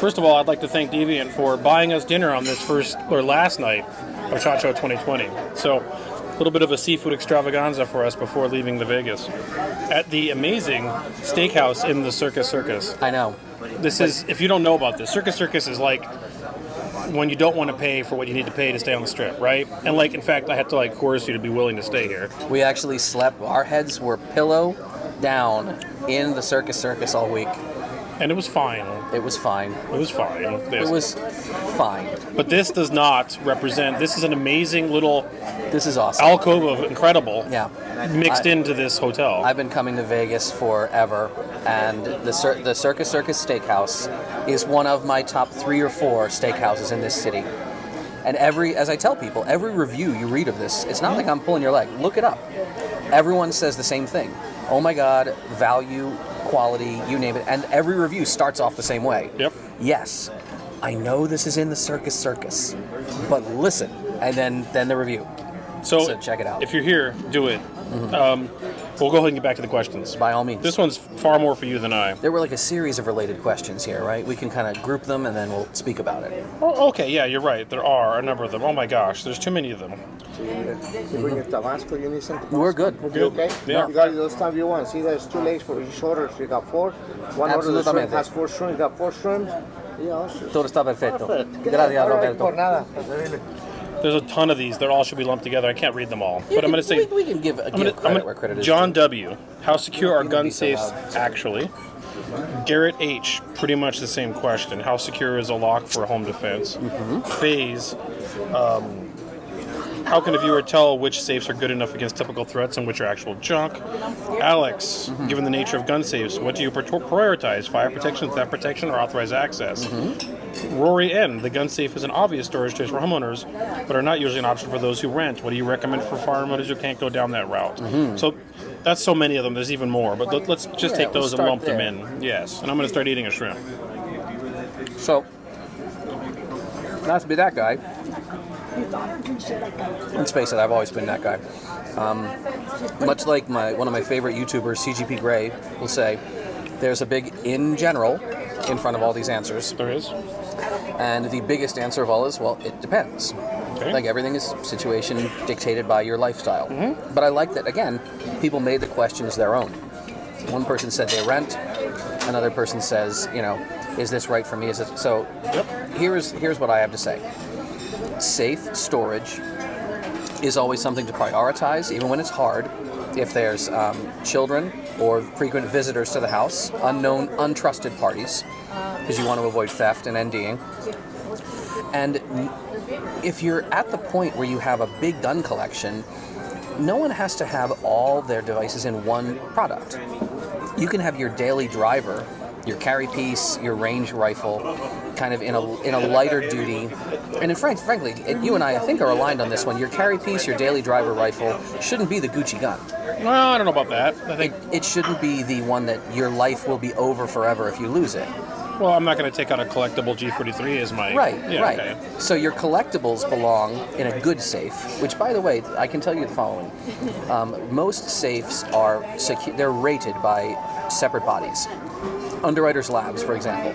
First of all, I'd like to thank Deviant for buying us dinner on this last night of SHOT Show 2020. So, a little bit of a seafood extravaganza for us before leaving the Vegas at the amazing steakhouse in the Circus Circus. I know. This is, if you don't know about this, Circus Circus is like when you don't want to pay for what you need to pay to stay on the strip, right? And like, in fact, I had to like coerce you to be willing to stay here. We actually slept. Our heads were pillow down in the Circus Circus all week. And it was fine. It was fine. It was fine. It was fine. But this does not represent. This is an amazing little. This is awesome. Alcove of incredible. Yeah. Mixed into this hotel. I've been coming to Vegas forever, and the Circus Circus Steakhouse is one of my top 3 or 4 steakhouses in this city. And as I tell people, every review you read of this, it's not like I'm pulling your leg. Look it up. Everyone says the same thing. Oh my God, value, quality, you name it. And every review starts off the same way. Yep. Yes, I know this is in the Circus Circus, but listen, and then the review. So check it out. If you're here, do it. We'll go ahead and get back to the questions. By all means. This one's far more for you than I. There were like a series of related questions here, right? We can kind of group them and then we'll speak about it. Oh, okay, yeah, you're right. There are a number of them. Oh my gosh, there's too many of them. You bring your Tabasco, you need some Tabasco. We're good. We're good. Okay? Yeah. You got it those time you want. See, there's 2 legs for each order. So you got 4. One order of the shrimp has 4 shrimp. You got 4 shrimp. Yeah, Todo está perfecto. perfect. Gracias, Roberto. Por nada. There's a ton of these. They all should be lumped together. I can't read them all. But I'm going to say... We can give credit where credit is John due. W. How secure are gun be so safes loud. actually? Garrett H. Pretty much the same question. How secure is a lock for home defense? Phase. How can a viewer tell which safes are good enough against typical threats and which are actual junk? Alex, given the nature of gun safes, what do you prioritize? Fire protection, theft protection, or authorized access? Rory N. The gun safe is an obvious storage choice for homeowners, but are not usually an option for those who rent. What do you recommend for firearm owners who can't go down that route? So that's so many of them. There's even more, but let's just take those and lump them in. Yes, and I'm going to start eating a shrimp. So, not to be that guy. Let's face it, I've always been that guy. Much like one of my favorite YouTubers, CGP Grey, will say, there's a big in general in front of all these answers. There is. And the biggest answer of all is, well, it depends. Okay. Like everything is situation dictated by your lifestyle. But I like that, again, people made the questions their own. One person said they rent, another person says, is this right for me? Is it so? Yep. Here's what I have to say. Safe storage is always something to prioritize, even when it's hard. If there's children or frequent visitors to the house, unknown, untrusted parties, because you want to avoid theft and NDing. And if you're at the point where you have a big gun collection, no one has to have all their devices in one product. You can have your daily driver, your carry piece, your range rifle, kind of in a lighter duty. And frankly, you and I think are aligned on this one. Your carry piece, your daily driver rifle, shouldn't be the Gucci gun. Well, I don't know about that. I think. It shouldn't be the one that your life will be over forever if you lose it. Well, I'm not going to take out a collectible G43 as my... Right. Okay. So your collectibles belong in a good safe, which, by the way, I can tell you the following. Most safes are they're rated by separate bodies. Underwriters Labs, for example,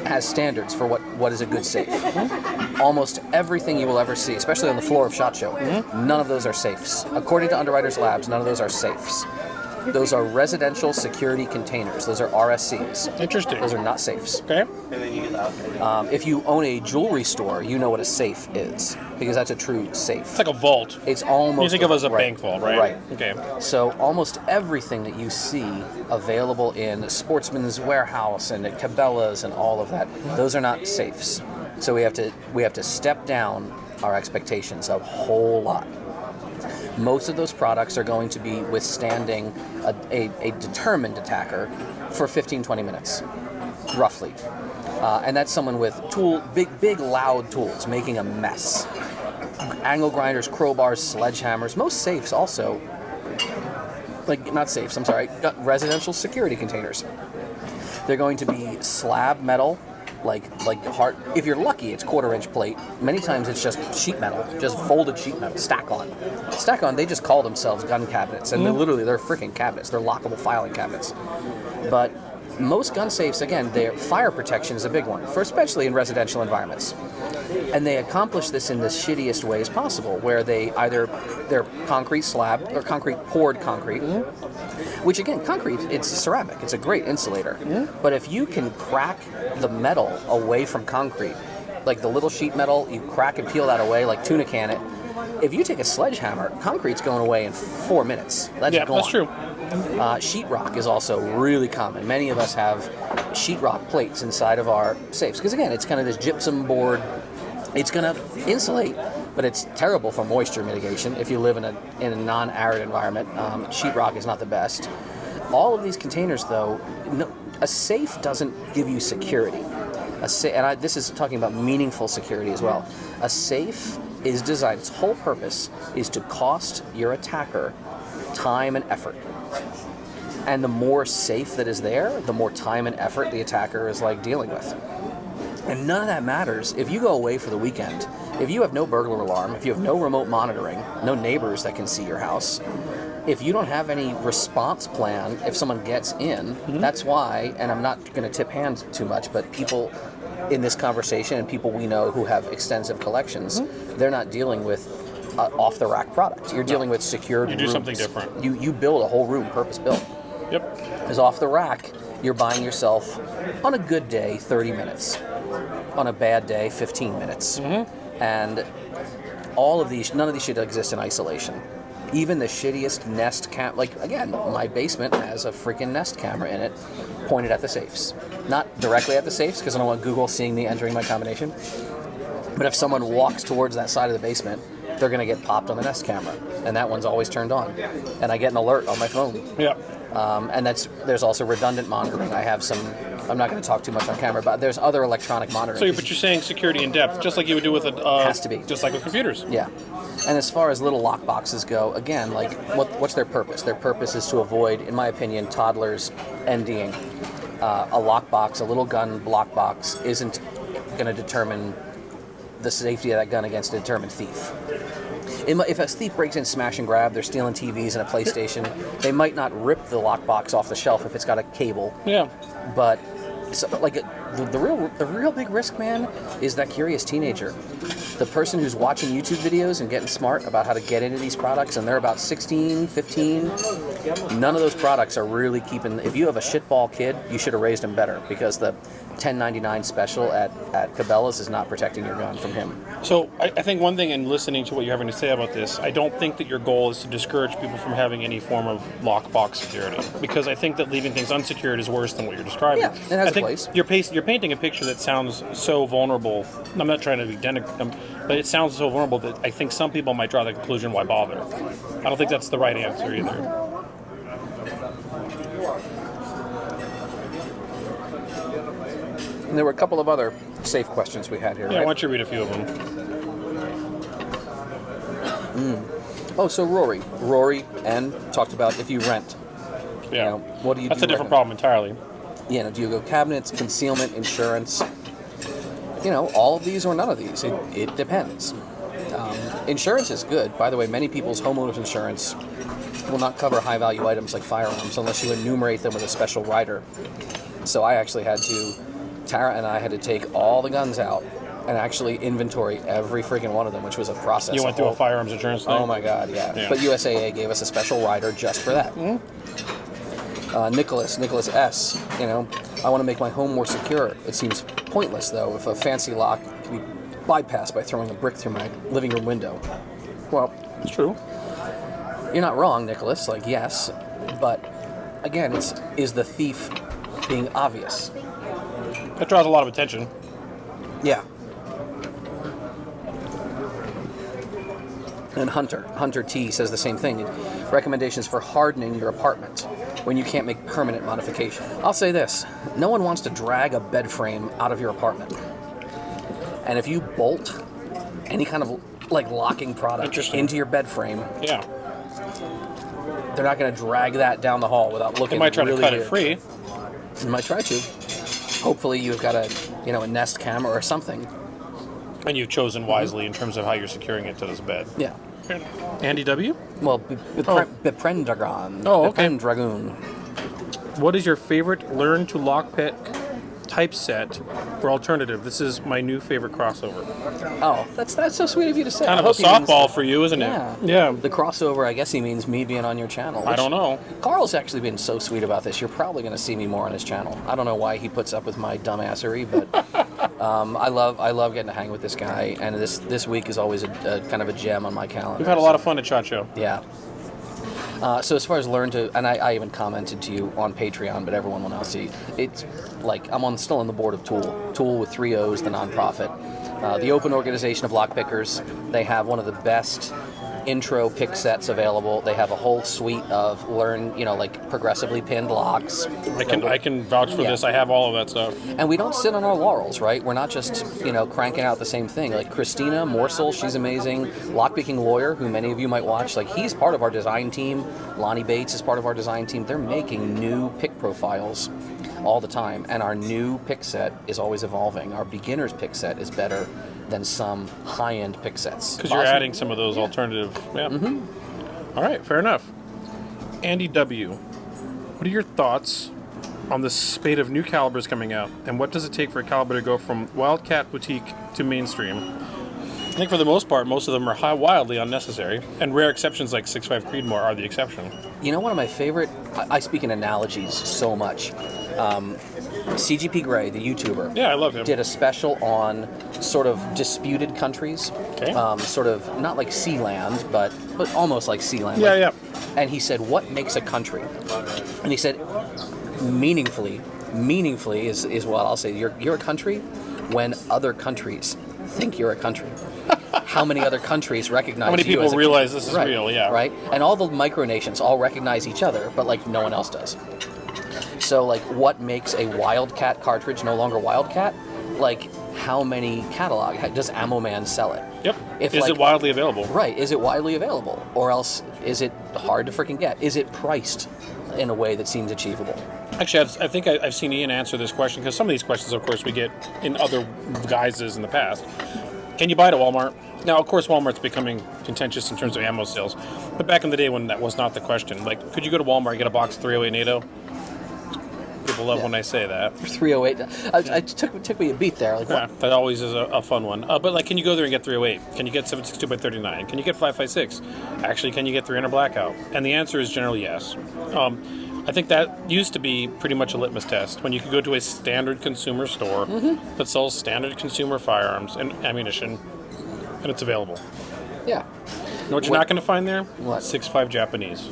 has standards for what is a good safe. Almost everything you will ever see, especially on the floor of SHOT Show, none of those are safes. According to Underwriters Labs, none of those are safes. Those are residential security containers. Those are RSCs. Interesting. Those are not safes. Okay. If you own a jewelry store, you know what a safe is, because that's a true safe. It's like a vault. It's almost... You think of it as a bank vault, right? Right. Okay. So almost everything that you see available in Sportsman's Warehouse and at Cabela's and all of that, those are not safes. So we have to step down our expectations a whole lot. Most of those products are going to be withstanding a determined attacker for 15-20 minutes, roughly. And that's someone with big, loud tools making a mess. Angle grinders, crowbars, sledgehammers. Most safes also, residential security containers. They're going to be slab metal, like hard. If you're lucky, it's 1/4-inch plate. Many times it's just sheet metal, just folded sheet metal, stack on. They just call themselves gun cabinets, and they're freaking cabinets. They're lockable filing cabinets. But most gun safes, again, their fire protection is a big one, for especially in residential environments. And they accomplish this in the shittiest ways possible, where they're concrete slab or poured concrete, which again, concrete, it's ceramic, it's a great insulator. But if you can crack the metal away from concrete, like the little sheet metal, you crack and peel that away, like tuna can it. If you take a sledgehammer, concrete's going away in 4 minutes. That's gone. That's true. Sheetrock is also really common. Many of us have sheetrock plates inside of our safes because, again, it's kind of this gypsum board. It's going to insulate, but it's terrible for moisture mitigation if you live in a non-arid environment. Sheetrock is not the best. All of these containers, though, a safe doesn't give you security. This is talking about meaningful security as well. A safe is designed, its whole purpose is to cost your attacker time and effort. And the more safe that is there, the more time and effort the attacker is like dealing with. And none of that matters if you go away for the weekend. If you have no burglar alarm, if you have no remote monitoring, no neighbors that can see your house, if you don't have any response plan if someone gets in, that's why, and I'm not going to tip hands too much, but people in this conversation and people we know who have extensive collections, they're not dealing with off-the-rack product. You're dealing with secured rooms. You do something different. You build a whole room purpose-built. Yep. Because off the rack, you're buying yourself, on a good day, 30 minutes. On a bad day, 15 minutes. And all of these, none of these should exist in isolation. Even the shittiest Nest cam, like, again, my basement has a freaking Nest camera in it pointed at the safes. Not directly at the safes, because I don't want Google seeing me entering my combination. But if someone walks towards that side of the basement, they're going to get popped on the Nest camera. And that one's always turned on. And I get an alert on my phone. Yeah. And there's also redundant monitoring. I have some, I'm not going to talk too much on camera, but there's other electronic monitoring. But you're saying security in depth, just like you would do with has to be. Just like with computers. Yeah. And as far as little lock boxes go, again, like, what's their purpose? Their purpose is to avoid, in my opinion, toddlers NDing. A lockbox, a little gun block box, isn't going to determine the safety of that gun against a determined thief. If a thief breaks in, smash and grab, they're stealing TVs and a PlayStation, they might not rip the lockbox off the shelf if it's got a cable. Yeah. But the real big risk, man, is that curious teenager. The person who's watching YouTube videos and getting smart about how to get into these products, and they're about 16, 15. None of those products are really keeping... If you have a shitball kid, you should have raised him better, because the $10.99 special at Cabela's is not protecting your gun from him. So I think one thing, in listening to what you're having to say about this, I don't think that your goal is to discourage people from having any form of lockbox security, because I think that leaving things unsecured is worse than what you're describing. Yeah, it has a place. You're painting a picture that sounds so vulnerable. I'm not trying to be but it sounds so vulnerable that I think some people might draw the conclusion, why bother? I don't think that's the right answer either. And there were a couple of other safe questions we had here. Yeah, right? why don't you read a few of them? Oh, so Rory N talked about if you rent. Yeah. What do you do? That's a different problem entirely. Do you go cabinets, concealment, insurance? All of these or none of these. It depends. Insurance is good. By the way, many people's homeowners insurance will not cover high-value items like firearms unless you enumerate them with a special rider. So I actually Tara and I had to take all the guns out and actually inventory every freaking one of them, which was a process. You went through a firearms insurance thing? Oh my God, yeah. But USAA gave us a special rider just for that. Nicholas S. I want to make my home more secure. It seems pointless, though, if a fancy lock can be bypassed by throwing a brick through my living room window. Well, it's true. You're not wrong, Nicholas. Yes, but again, is the thief being obvious? That draws a lot of attention. Yeah. And Hunter T says the same thing. Recommendations for hardening your apartment when you can't make permanent modification. I'll say this. No one wants to drag a bed frame out of your apartment. And if you bolt any kind of locking product into your bed frame, yeah, they're not going to drag that down the hall without looking. They might try really to cut good. It free. They might try to. Hopefully you've got a Nest camera or something. And you've chosen wisely in terms of how you're securing it to this bed. Yeah. Andy W? Well, Beprendragon. Oh, okay. Beprendragoon. What is your favorite learn to lockpick typeset or alternative? This is my new favorite crossover. Oh, that's so sweet of you to say. Kind I of a hope he means- softball for you, isn't it? Yeah. Yeah. The crossover, I guess he means me being on your channel. I don't know. Carl's actually been so sweet about this. You're probably going to see me more on his channel. I don't know why he puts up with my dumbassery, but I love getting to hang with this guy. And this week is always a kind of a gem on my calendar. We've had a lot of fun at SHOT Show. Yeah. So as far as learn to, and I even commented to you on Patreon, but everyone will now see. It's like I'm still on the board of Tool with 3 O's, the nonprofit, the open organization of lockpickers. They have one of the best intro pick sets available. They have a whole suite of like progressively pinned locks. I can vouch for Yeah. this. I have all of that stuff. And we don't sit on our laurels, right? We're not just, cranking out the same thing. Like Christina Morsel, she's amazing. Lockpicking Lawyer, who many of you might watch, like he's part of our design team. Lonnie Bates is part of our design team. They're making new pick profiles all the time. And our new pick set is always evolving. Our beginner's pick set is better than some high-end pick sets. Because you're adding some of those alternative. Yeah. All right, fair enough. Andy W., what are your thoughts on the spate of new calibers coming out, and what does it take for a caliber to go from Wildcat boutique to mainstream? I think for the most part, most of them are wildly unnecessary, and rare exceptions like 6.5 Creedmoor are the exception. One of my favorite, I speak in analogies so much. CGP Grey, the YouTuber, Yeah, I love him. did a special on sort of disputed countries. Okay. Sort of not like Sealand, but almost like Sealand. Yeah, Like- yeah. And he said, what makes a country? And he said, meaningfully is what I'll say. You're a country when other countries think you're a country. How many other countries recognize How many you people as a realize this is Right, real? Yeah. Right? And all the micronations all recognize each other, but like no one else does. So like what makes a Wildcat cartridge no longer Wildcat? Like how many does Ammo Man sell it? Yep. If, is like- it widely available? Right. Is it widely available? Or else is it hard to freaking get? Is it priced in a way that seems achievable? Actually, I think I've seen Ian answer this question, because some of these questions, of course, we get in other guises in the past. Can you buy it at Walmart? Now, of course, Walmart's becoming contentious in terms of ammo sales, but back in the day when that was not the question, like, could you go to Walmart and get a box of 308 NATO? People love when I say that. 308. It took me a beat there. Like, Yeah, what? that always is a fun one. But like, can you go there and get 308? Can you get 762x39? Can you get 5.56? Actually, can you get 300 blackout? And the answer is generally yes. I think that used to be pretty much a litmus test when you could go to a standard consumer store that sells standard consumer firearms and ammunition, and it's available. Yeah. You know what you're not going to find there? What? 6.5 Japanese.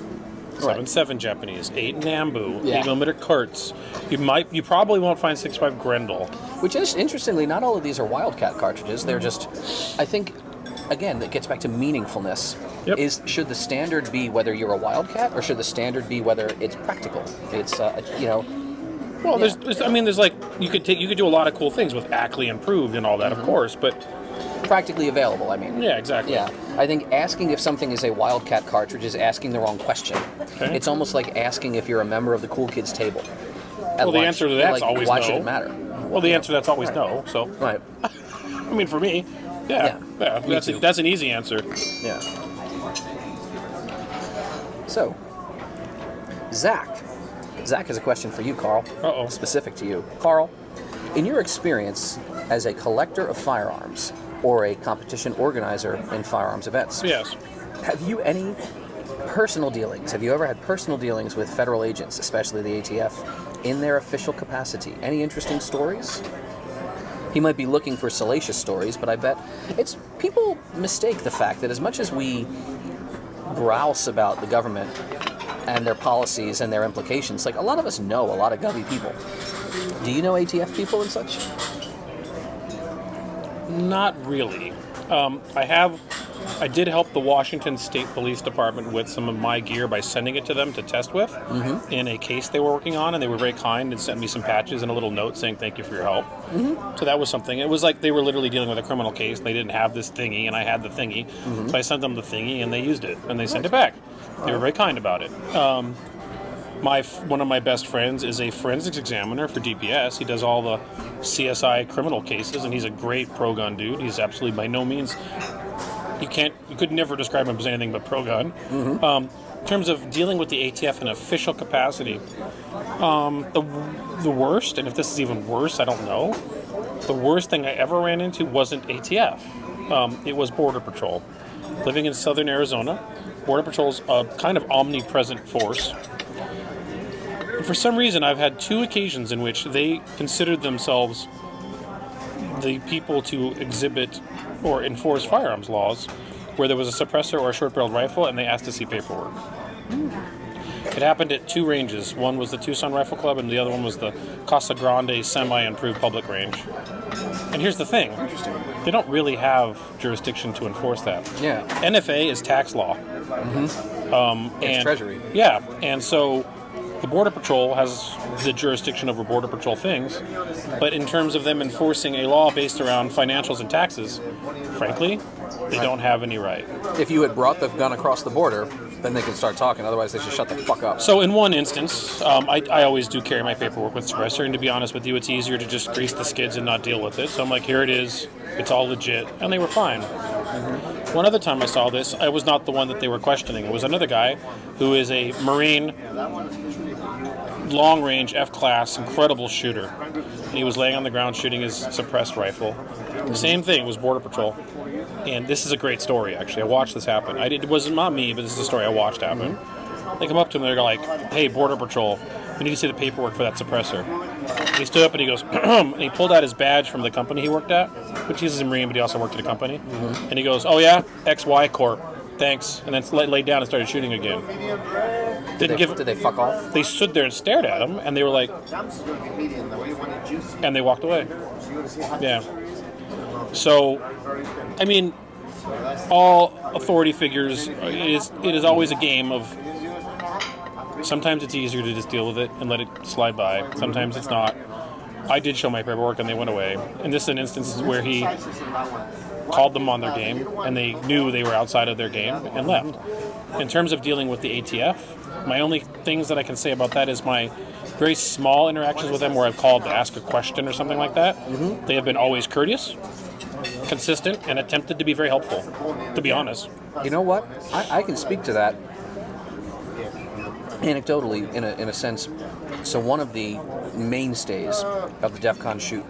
7.7 Japanese, 8 Nambu, Yeah. 8mm Kurtz. You probably won't find 6.5 Grendel. Which is, interestingly, not all of these are Wildcat cartridges. They're just, I think, again, that gets back to meaningfulness. Yep. Should the standard be whether you're a Wildcat, or should the standard be whether it's practical? It's, Well, Yeah. there's like you could do a lot of cool things with Ackley improved and all that, of course, but practically available, I mean. yeah, exactly. Yeah, I think asking if something is a Wildcat cartridge is asking the wrong question. Okay. It's almost like asking if you're a member of the cool kids table. At Well, the lunch. answer to that's Like, always why no. should it matter? Well, the answer to that's always no. So, Right. I mean, for me, yeah, Me too. that's an easy answer. Yeah. So, Zach has a question for you, Carl. Uh-oh. Specific to you. Carl, in your experience as a collector of firearms or a competition organizer in firearms events, Yes. have you any personal dealings? Have you ever had personal dealings with federal agents, especially the ATF, in their official capacity? Any interesting stories? He might be looking for salacious stories, but I bet people mistake the fact that as much as we grouse about the government and their policies and their implications, like a lot of us know a lot of Govy people. Do you know ATF people and such? Not really. I did help the Washington State Police Department with some of my gear by sending it to them to test with in a case they were working on, and they were very kind and sent me some patches and a little note saying thank you for your help. So that was something. It was like they were literally dealing with a criminal case. They didn't have this thingy, and I had the thingy. So I sent them the thingy, and they used it, and they sent it back. They were very kind about it. One of my best friends is a forensics examiner for DPS. He does all the CSI criminal cases, and he's a great pro-gun dude. He's absolutely by no means... You could never describe him as anything but pro-gun. in terms of dealing with the ATF in official capacity, the worst, and if this is even worse, I don't know. The worst thing I ever ran into wasn't ATF. It was Border Patrol. Living in southern Arizona, Border Patrol's a kind of omnipresent force. And for some reason, I've had 2 occasions in which they considered themselves the people to exhibit or enforce firearms laws, where there was a suppressor or a short-barreled rifle, and they asked to see paperwork. It happened at 2 ranges. One was the Tucson Rifle Club, and the other one was the Casa Grande semi-improved public range. And here's the thing. They don't really have jurisdiction to enforce that. Yeah. NFA is tax law. It's Treasury. Yeah, and so the Border Patrol has the jurisdiction over Border Patrol things, but in terms of them enforcing a law based around financials and taxes, frankly, they don't have any right. If you had brought the gun across the border, then they could start talking. Otherwise, they should shut the fuck up. So in one instance, I always do carry my paperwork with suppressor, and to be honest with you, it's easier to just grease the skids and not deal with it. So I'm like, here it is, it's all legit, and they were fine. One other time I saw this, I was not the one that they were questioning. It was another guy who is a Marine, long-range, F-class, incredible shooter. And he was laying on the ground shooting his suppressed rifle. Same thing, it was Border Patrol. And this is a great story, actually. I watched this happen. It wasn't not me, but this is a story I watched happen. They come up to him and they're like, hey, Border Patrol, we need to see the paperwork for that suppressor. And he stood up and he goes, and he pulled out his badge from the company he worked at, which he's a Marine, but he also worked at a company. And he goes, oh yeah, XY Corp, thanks. And then laid down and started shooting again. Did they fuck off? They stood there and stared at him, and they were like, and they walked away. Yeah. So, I mean, all authority figures, it is always a game of, sometimes it's easier to just deal with it and let it slide by. Sometimes it's not. I did show my paperwork and they went away. And this is an instance where he called them on their game and they knew they were outside of their game and left. In terms of dealing with the ATF, my only things that I can say about that is my very small interactions with them where I've called to ask a question or something like that. They have been always courteous, consistent, and attempted to be very helpful, to be honest. You know what? I can speak to that anecdotally in a sense. So one of the mainstays of the DEF CON shoot,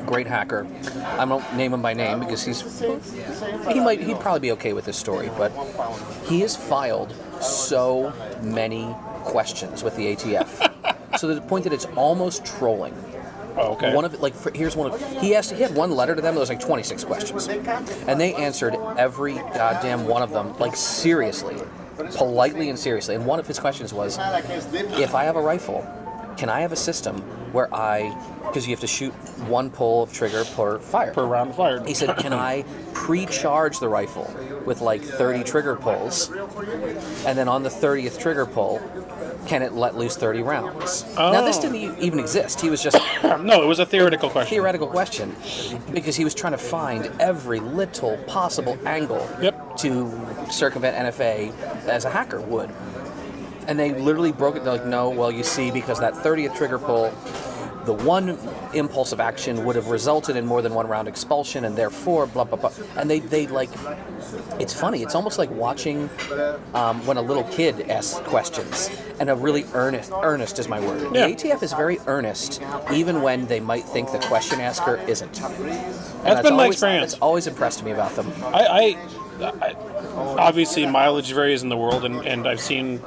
great hacker, I won't name him by name because he'd probably be okay with this story, but he has filed so many questions with the ATF, so to the point that it's almost trolling. Oh, okay. He had one letter to them that was like 26 questions, and they answered every goddamn one of them, like seriously, politely and seriously. And one of his questions was, if I have a rifle, can I have a system where because you have to shoot one pull of trigger per fire. Per round fired. He said, can I pre-charge the rifle with like 30 trigger pulls, and then on the 30th trigger pull, can it let loose 30 rounds? Oh. Now, this didn't even exist. He was just... No, it was a theoretical question. Theoretical question. Because he was trying to find every little possible angle to circumvent NFA as a hacker would. And they literally broke it. They're like, no, well, you see, because that 30th trigger pull, the one impulse of action would have resulted in more than one round expulsion, and therefore, blah, blah, blah. And they like... It's funny. It's almost like watching when a little kid asks questions, and a really earnest is my word. Yeah. The ATF is very earnest, even when they might think the question asker isn't. That's been my experience. That's always impressed me about them. I obviously mileage varies in the world, and I've seen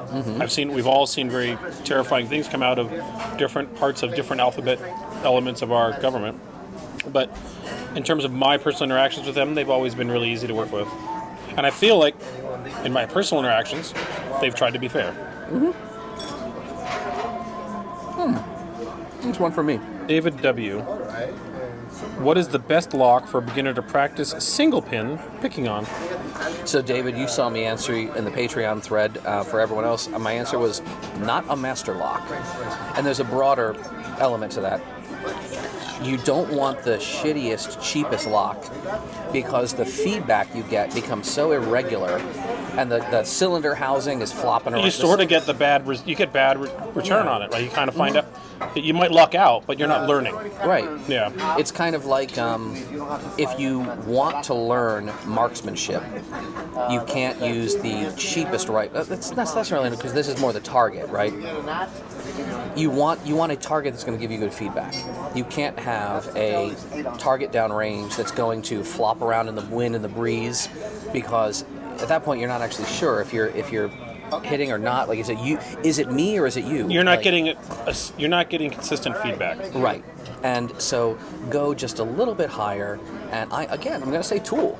we've all seen very terrifying things come out of different parts of different alphabet elements of our government. But in terms of my personal interactions with them, they've always been really easy to work with. And I feel like, in my personal interactions, they've tried to be fair. Here's one for me. David W. What is the best lock for a beginner to practice single pin picking on? So, David, you saw me answer in the Patreon thread for everyone else. My answer was not a master lock. And there's a broader element to that. You don't want the shittiest, cheapest lock because the feedback you get becomes so irregular and the cylinder housing is flopping around. You sort of get the bad return on it, right? You kind of find out that you might luck out, but you're not learning. Right. Yeah. It's kind of like if you want to learn marksmanship, you can't use the cheapest rifle. That's not necessarily because this is more the target, right? You want a target that's going to give you good feedback. You can't have a target downrange that's going to flop around in the wind and the breeze, because at that point you're not actually sure if you're hitting or not. Like, is it me or is it you? You're not getting you're not getting consistent feedback. Right. And so go just a little bit higher. And I'm going to say tool,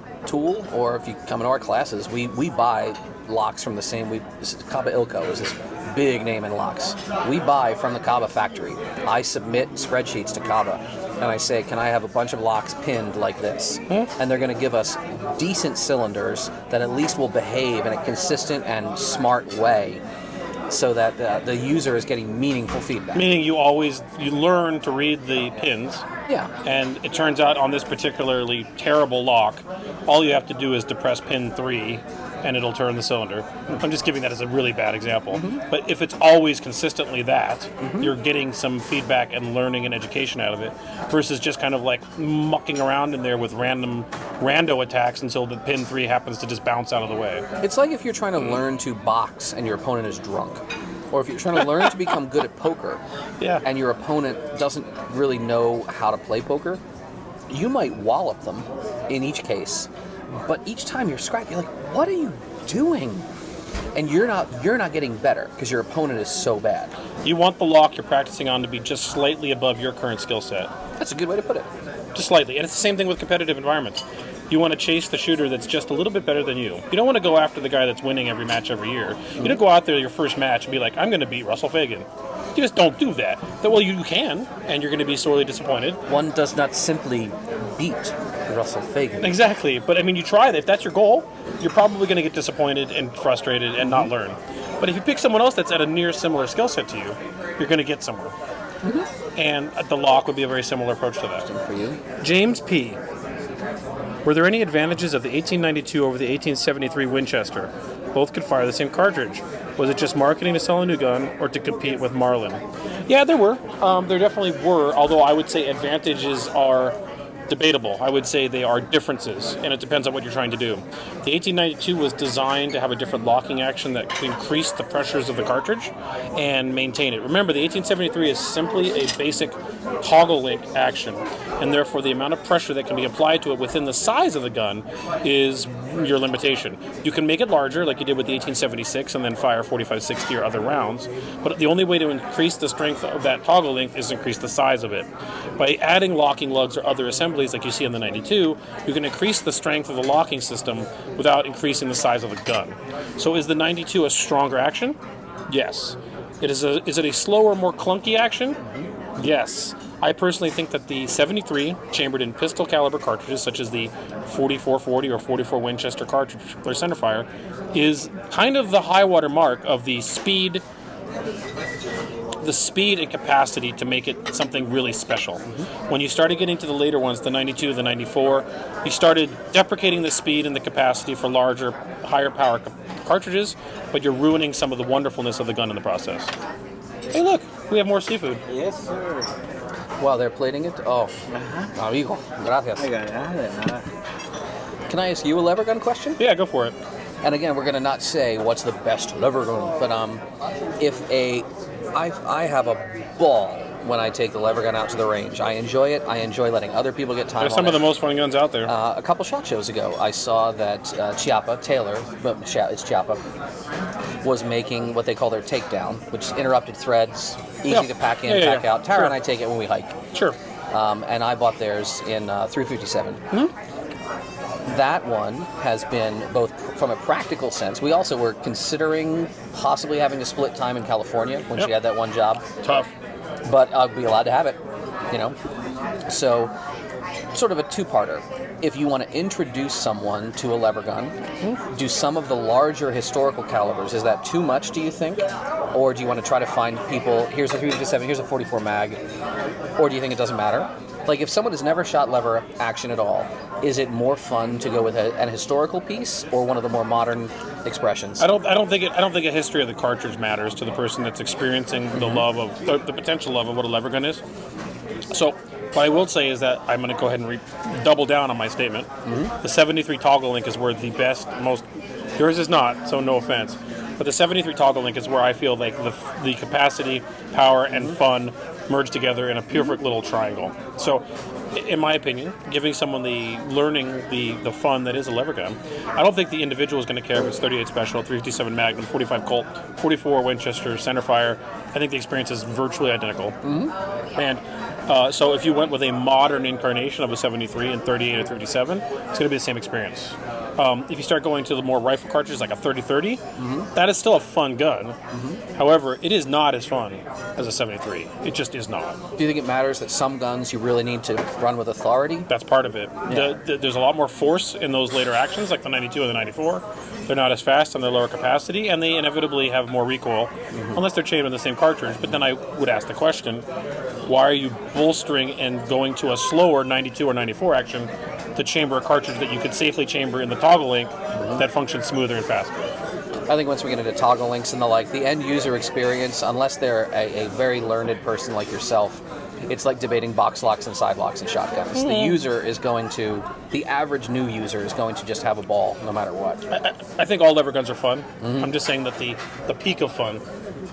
or if you come into our classes, we buy locks from the same. Caba Ilco is this big name in locks. We buy from the Caba factory. I submit spreadsheets to Caba, and I say, can I have a bunch of locks pinned like this? And they're going to give us decent cylinders that at least will behave in a consistent and smart way, so that the user is getting meaningful feedback. Meaning you learn to read the pins. Yeah. And it turns out on this particularly terrible lock, all you have to do is depress pin 3 and it'll turn the cylinder. I'm just giving that as a really bad example. But if it's always consistently that, you're getting some feedback and learning and education out of it, versus just kind of like mucking around in there with rando attacks until the pin 3 happens to just bounce out of the way. It's like if you're trying to learn to box and your opponent is drunk. Or if you're trying to learn to become good at poker, and your opponent doesn't really know how to play poker, you might wallop them in each case. But each time you're scrapping, you're like, what are you doing? And you're not getting better because your opponent is so bad. You want the lock you're practicing on to be just slightly above your current skill set. That's a good way to put it. Just slightly. And it's the same thing with competitive environments. You want to chase the shooter that's just a little bit better than you. You don't want to go after the guy that's winning every match every year. You don't go out there your first match and be like, I'm going to beat Russell Fagan. You just don't do that. Well, you can, and you're going to be sorely disappointed. One does not simply beat Russell Fagan. Exactly. But, I mean, you try that. If that's your goal, you're probably going to get disappointed and frustrated and not learn. But if you pick someone else that's at a near similar skill set to you, you're going to get somewhere. And the lock would be a very similar approach to that. For you. James P. Were there any advantages of the 1892 over the 1873 Winchester? Both could fire the same cartridge. Was it just marketing to sell a new gun or to compete with Marlin? Yeah, there were. There definitely were, although I would say advantages are debatable. I would say they are differences, and it depends on what you're trying to do. The 1892 was designed to have a different locking action that could increase the pressures of the cartridge and maintain it. Remember, the 1873 is simply a basic toggle link action, and therefore the amount of pressure that can be applied to it within the size of the gun is your limitation. You can make it larger, like you did with the 1876, and then fire 45-60 or other rounds, but the only way to increase the strength of that toggle length is increase the size of it. By adding locking lugs or other assemblies like you see in the 92, you can increase the strength of the locking system without increasing the size of the gun. So is the 92 a stronger action? Yes. Is it a slower, more clunky action? Yes. I personally think that the 73 chambered in pistol caliber cartridges, such as the 4440 or 44 Winchester cartridge or centerfire, is kind of the high water mark of the speed and capacity to make it something really special. When you started getting to the later ones, the 92, the 94, you started deprecating the speed and the capacity for larger, higher power cartridges, but you're ruining some of the wonderfulness of the gun in the process. Hey, look, we have more seafood. Yes, sir. While they're plating it? Oh, amigo, gracias. Can I ask you a lever gun question? Yeah, go for it. And again, we're going to not say what's the best lever gun, but I have a ball when I take the lever gun out to the range. I enjoy it. I enjoy letting other people get time on it. They're some of the most fun guns out there. A couple SHOT Shows ago, I saw that Taylor, it's Chiappa, was making what they call their takedown, which is interrupted threads, easy to pack in, pack out. Tara and I take it when we hike. Sure. And I bought theirs in 357. That one has been both from a practical sense. We also were considering possibly having to split time in California when she had that one job. Tough. But I'd be allowed to have it, So, sort of a two-parter. If you want to introduce someone to a lever gun, do some of the larger historical calibers. Is that too much, do you think? Or do you want to try to find people, here's a 357, here's a 44 mag, or do you think it doesn't matter? Like, if someone has never shot lever action at all, is it more fun to go with an historical piece or one of the more modern expressions? I don't think a history of the cartridge matters to the person that's experiencing the love of the potential love of what a lever gun is. So what I will say is that I'm going to go ahead and double down on my statement. The 73 toggle link is where the best, most. Yours is not, so no offense. But the 73 toggle link is where I feel like the capacity, power, and fun merge together in a perfect little triangle. So, in my opinion, giving someone the fun that is a lever gun, I don't think the individual is going to care if it's 38 Special, 357 Magnum, 45 Colt, 44 Winchester, centerfire. I think the experience is virtually identical. And so if you went with a modern incarnation of a 73 and 38 or 37, it's going to be the same experience. If you start going to the more rifle cartridges like a 30-30, that is still a fun gun. However, it is not as fun as a 73. It just is not. Do you think it matters that some guns you really need to run with authority? That's part of it. Yeah. There's a lot more force in those later actions, like the 92 and the 94. They're not as fast and they're lower capacity, and they inevitably have more recoil, unless they're chained in the same cartridge. But then I would ask the question, why are you bolstering and going to a slower 92 or 94 action to chamber a cartridge that you could safely chamber in the toggle link that functions smoother and faster? I think once we get into toggle links and the like, the end user experience, unless they're a very learned person like yourself, it's like debating box locks and side locks and shotguns. The user is going to, the average new user is going to just have a ball no matter what. I think all lever guns are fun. I'm just saying that the peak of fun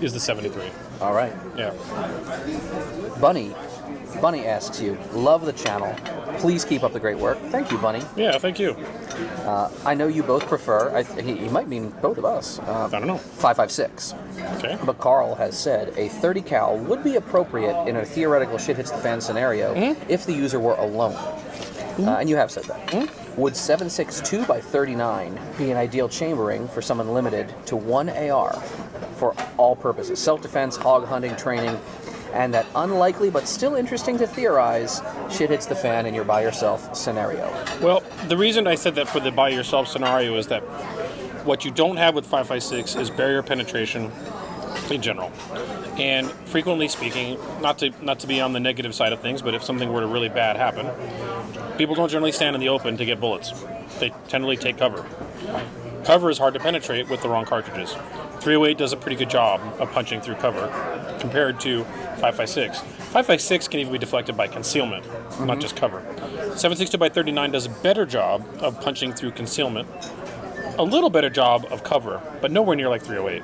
is the 73. All right. Yeah. Bunny asks you, love the channel. Please keep up the great work. Thank you, Bunny. Yeah, thank you. I know you both prefer, he might mean both of us, I don't know. 5.56. Okay. But Carl has said a 30 cal would be appropriate in a theoretical shit hits the fan scenario if the user were alone. And you have said that. Would 7.62 by 39 be an ideal chambering for someone limited to one AR for all purposes? Self-defense, hog hunting, training, and that unlikely but still interesting to theorize shit hits the fan and you're by yourself scenario. Well, the reason I said that for the by yourself scenario is that what you don't have with 5.56 is barrier penetration in general. And frequently speaking, not to be on the negative side of things, but if something were to really bad happen, people don't generally stand in the open to get bullets. They generally take cover. Cover is hard to penetrate with the wrong cartridges. 308 does a pretty good job of punching through cover compared to 5.56. 5.56 can even be deflected by concealment, not just cover. 7.62 by 39 does a better job of punching through concealment, a little better job of cover, but nowhere near like 308.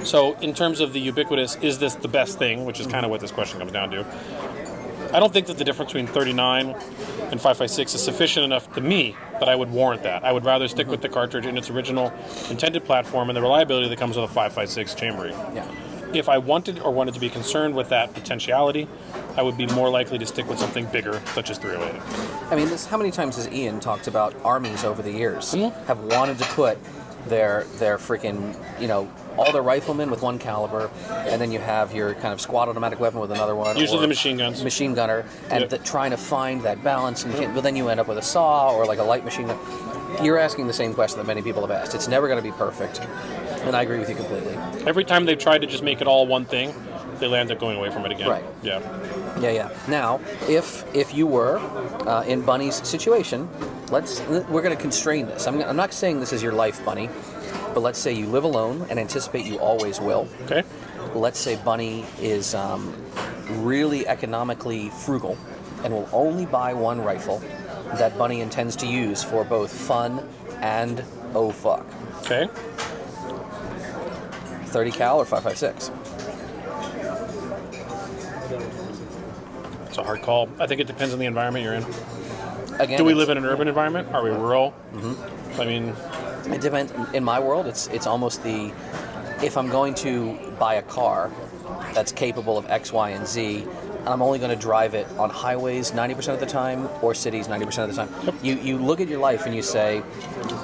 So in terms of the ubiquitous, is this the best thing, which is kind of what this question comes down to, I don't think that the difference between 39 and 5.56 is sufficient enough to me that I would warrant that. I would rather stick with the cartridge in its original intended platform and the reliability that comes with a 5.56 chambering. Yeah. If I wanted to be concerned with that potentiality, I would be more likely to stick with something bigger, such as 308. I mean, how many times has Ian talked about armies over the years have wanted to put their freaking, all their riflemen with one caliber, and then you have your kind of squad automatic weapon with another one. Usually the machine guns. Machine gunner, and trying to find that balance, but then you end up with a saw or like a light machine gun. You're asking the same question that many people have asked. It's never going to be perfect, and I agree with you completely. Every time they've tried to just make it all one thing, they land up going away from it again. Right. Yeah. Now, if you were in Bunny's situation, we're going to constrain this. I'm not saying this is your life, Bunny, but let's say you live alone and anticipate you always will. Okay. Let's say Bunny is really economically frugal and will only buy one rifle that Bunny intends to use for both fun and oh fuck. Okay. 30 cal or 5.56? It's a hard call. I think it depends on the environment you're in. Again, do we live in an urban environment? Are we rural? I mean, it depends. In my world, it's almost if I'm going to buy a car that's capable of X, Y, and Z, and I'm only going to drive it on highways 90% of the time or cities 90% of the time. Yep. You look at your life and you say,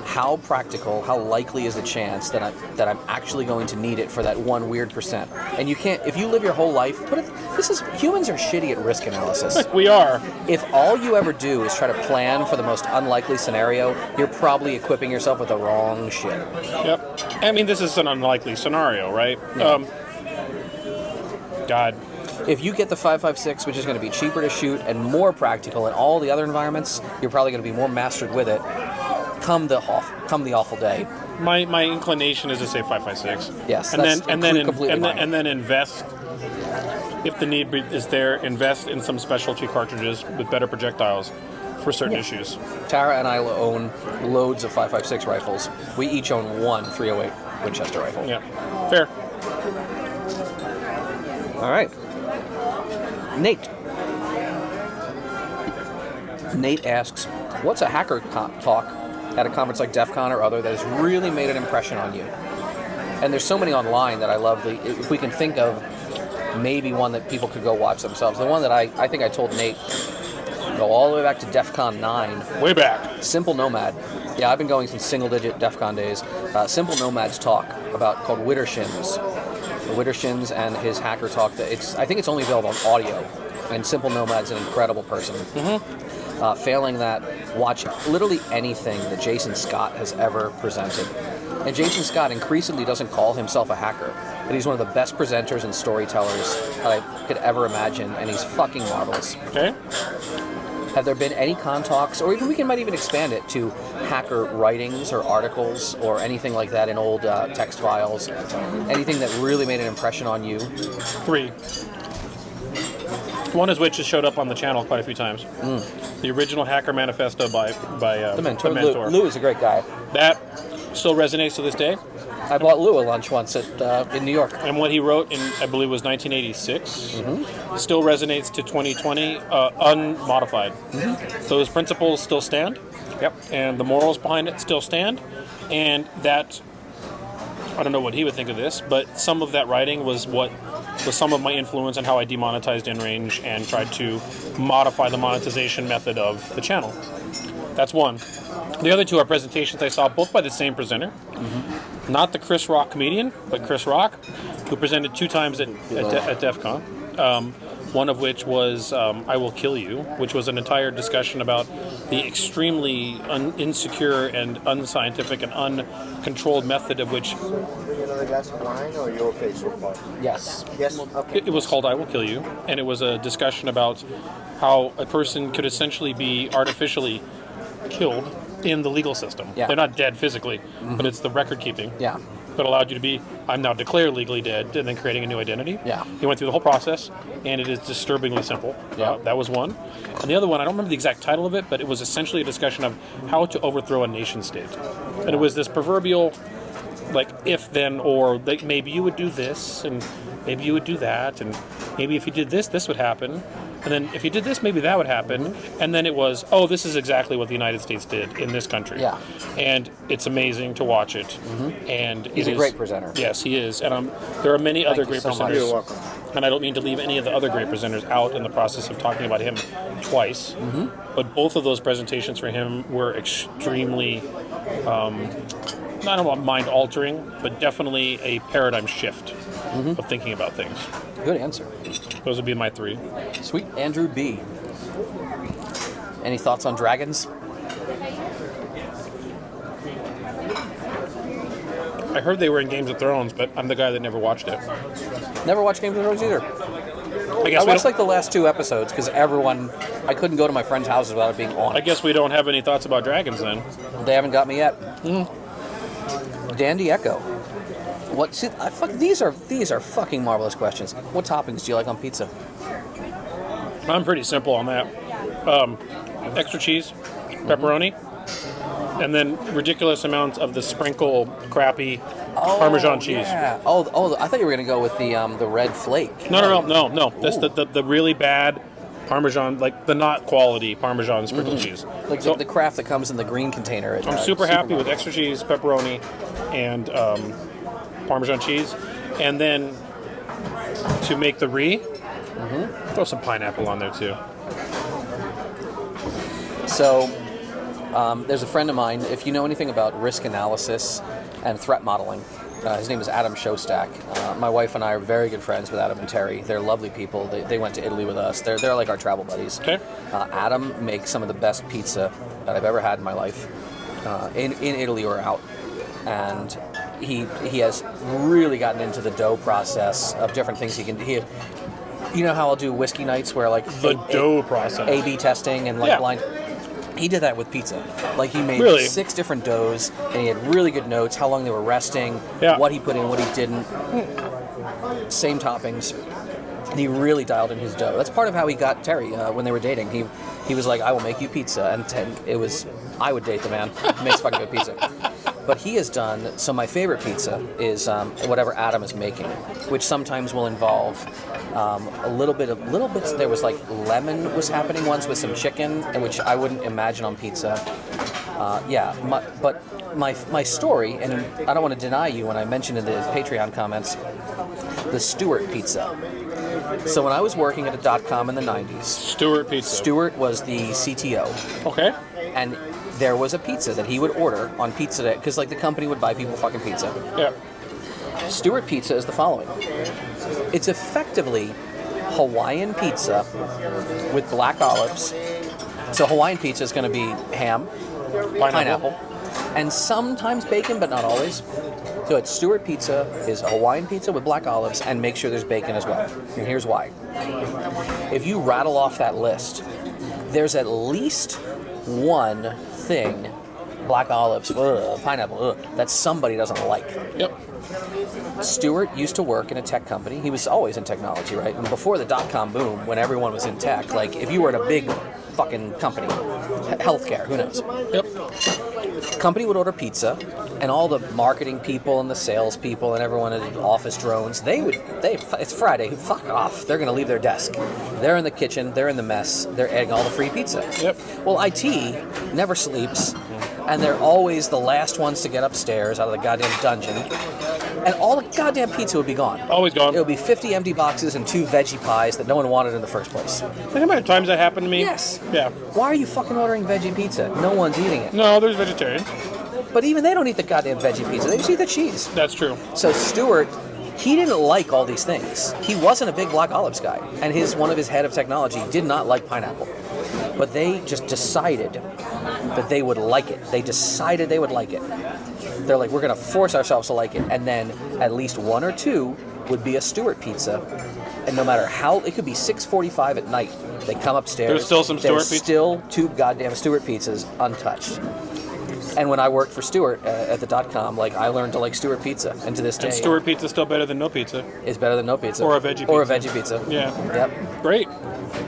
how practical, how likely is the chance that I'm actually going to need it for that one weird percent? And you can't, if you live your whole life, humans are shitty at risk analysis. We are. If all you ever do is try to plan for the most unlikely scenario, you're probably equipping yourself with the wrong shit. Yep. I mean, this is an unlikely scenario, right? Yeah. God. If you get the 5.56, which is going to be cheaper to shoot and more practical in all the other environments, you're probably going to be more mastered with it. Come the awful day. My inclination is to say 5.56. Yes, and then then invest, if the need is there, invest in some specialty cartridges with better projectiles for certain issues. Tara and I own loads of 5.56 rifles. We each own one 308 Winchester rifle. Yeah, fair. All right. Nate asks, what's a hacker talk at a conference like DEF CON or other that has really made an impression on you? And there's so many online that I love. If we can think of maybe one that people could go watch themselves. The one that I think I told Nate, go all the way back to DEF CON 9. Way back. Simple Nomad. Yeah, I've been going since single-digit DEF CON days. Simple Nomad's talk called Widdershins. Widdershins and his hacker talk. I think it's only available on audio. And Simple Nomad's an incredible person. Failing that, watch literally anything that Jason Scott has ever presented. And Jason Scott increasingly doesn't call himself a hacker, but he's one of the best presenters and storytellers that I could ever imagine, and he's fucking marvelous. Okay. Have there been any con talks, or even might even expand it to hacker writings or articles or anything like that in old text files? Anything that really made an impression on you? 3. One is which has showed up on the channel quite a few times. The original Hacker Manifesto by The Mentor. Lou is a great guy. That still resonates to this day. I bought Lou a lunch once in New York. And what he wrote in, I believe, was 1986, still resonates to 2020, unmodified. Those principles still stand. Yep. And the morals behind it still stand. And that, I don't know what he would think of this, but some of that writing was some of my influence on how I demonetized InRange and tried to modify the monetization method of the channel. That's one. The other two are presentations I saw both by the same presenter. Not the Chris Rock comedian, but Chris Rock, who presented 2 times at DEF CON. One of which was I Will Kill You, which was an entire discussion about the extremely insecure and unscientific and uncontrolled method of which... Another glass of wine, or are you okay so far? Yes. Yes? Okay. It was called I Will Kill You, and it was a discussion about how a person could essentially be artificially killed in the legal system. Yeah. They're not dead physically, but it's the record keeping Yeah. that allowed you to be, I'm now declared legally dead, and then creating a new identity. Yeah. He went through the whole process, and it is disturbingly simple. Yeah. That was one. And the other one, I don't remember the exact title of it, but it was essentially a discussion of how to overthrow a nation state. And it was this proverbial, like, if, then, or, like, maybe you would do this, and maybe you would do that, and maybe if you did this, this would happen. And then if you did this, maybe that would happen. And then it was, oh, this is exactly what the United States did in this country. Yeah. And it's amazing to watch it. And He's a great presenter. Yes, he is. And there are many other great you so much. presenters. You're welcome. And I don't mean to leave any of the other great presenters out in the process of talking about him twice. But both of those presentations for him were extremely, not mind-altering, but definitely a paradigm shift of thinking about things. Good answer. Those would be my 3. Sweet. Andrew B. Any thoughts on dragons? I heard they were in Games of Thrones, but I'm the guy that never watched it. Never watched Games of Thrones either. I guess I watched like the last 2 episodes because I couldn't go to my friend's houses without it being on. I guess we don't have any thoughts about dragons then. They haven't got me yet. Dandy Echo. These are fucking marvelous questions. What toppings do you like on pizza? I'm pretty simple on that. Extra cheese, pepperoni, and then ridiculous amounts of the sprinkle crappy Parmesan cheese. Yeah. Oh! I thought you were gonna go with the red flake. No. That's the really bad Parmesan, like the not quality Parmesan sprinkle cheese. Like So the craft that comes in the green container. I'm super happy with extra cheese, pepperoni, and Parmesan cheese. And then to make the throw some pineapple on there too. So, there's a friend of mine, if you know anything about risk analysis and threat modeling, his name is Adam Shostak. My wife and I are very good friends with Adam and Terry. They're lovely people. They went to Italy with us. They're like our travel buddies. Okay. Adam makes some of the best pizza that I've ever had in my life, in Italy or out. And he has really gotten into the dough process of different things he can do. You know how I'll do whiskey nights where like The dough process. A/B testing and like Yeah. blind. He did that with pizza. Like he made Really? 6 different doughs, and he had really good notes, how long they were resting, Yeah. what he put in, what he didn't. Same toppings. And he really dialed in his dough. That's part of how he got Terry when they were dating. He was like, I will make you pizza, and it was I would date the man. He makes fucking good pizza. But he has done, so my favorite pizza is whatever Adam is making, which sometimes will involve a little bit, there was like lemon was happening once with some chicken, which I wouldn't imagine on pizza. But my story, and I don't want to deny you when I mentioned in the Patreon comments, the Stewart pizza. So when I was working at a .com in the 90s, Stewart pizza. Stewart was the CTO. Okay. And there was a pizza that he would order on Pizza Day, because like the company would buy people fucking pizza. Yeah. Stewart pizza is the following. It's effectively Hawaiian pizza with black olives. So Hawaiian pizza is going to be ham, pineapple, and sometimes bacon, but not always. So it's Stewart pizza is Hawaiian pizza with black olives, and make sure there's bacon as well. And here's why. If you rattle off that list, there's at least one thing, black olives, pineapple, that somebody doesn't like. Yep. Stewart used to work in a tech company. He was always in technology, right? And before the .com boom, when everyone was in tech, like if you were in a big fucking company, healthcare, who knows? Yep. Company would order pizza, and all the marketing people and the sales people and everyone at office drones, it's Friday, fuck off. They're going to leave their desk. They're in the kitchen, they're in the mess, they're eating all the free pizza. Yep. Well, IT never sleeps, and they're always the last ones to get upstairs out of the goddamn dungeon. And all the goddamn pizza would be gone. Always gone. It would be 50 empty boxes and 2 veggie pies that no one wanted in the first place. Think how many times that happened to me? Yes. Yeah. Why are you fucking ordering veggie pizza? No one's eating it. No, there's vegetarians. But even they don't eat the goddamn veggie pizza. They just eat the cheese. That's true. So Stewart, he didn't like all these things. He wasn't a big black olives guy. And one of his head of technology did not like pineapple. But they just decided that they would like it. They decided they would like it. They're like, we're going to force ourselves to like it. And then at least 1 or 2 would be a Stewart pizza. And no matter how, it could be 6:45 at night. They come upstairs. There's still some Stewart pizza? There's still 2 goddamn Stewart pizzas untouched. And when I worked for Stewart at the .com, like I learned to like Stewart pizza, and to this day, And Stewart pizza's still better than no pizza. is better than no pizza Or a veggie Or a pizza. veggie pizza. Yeah. Yep. Great.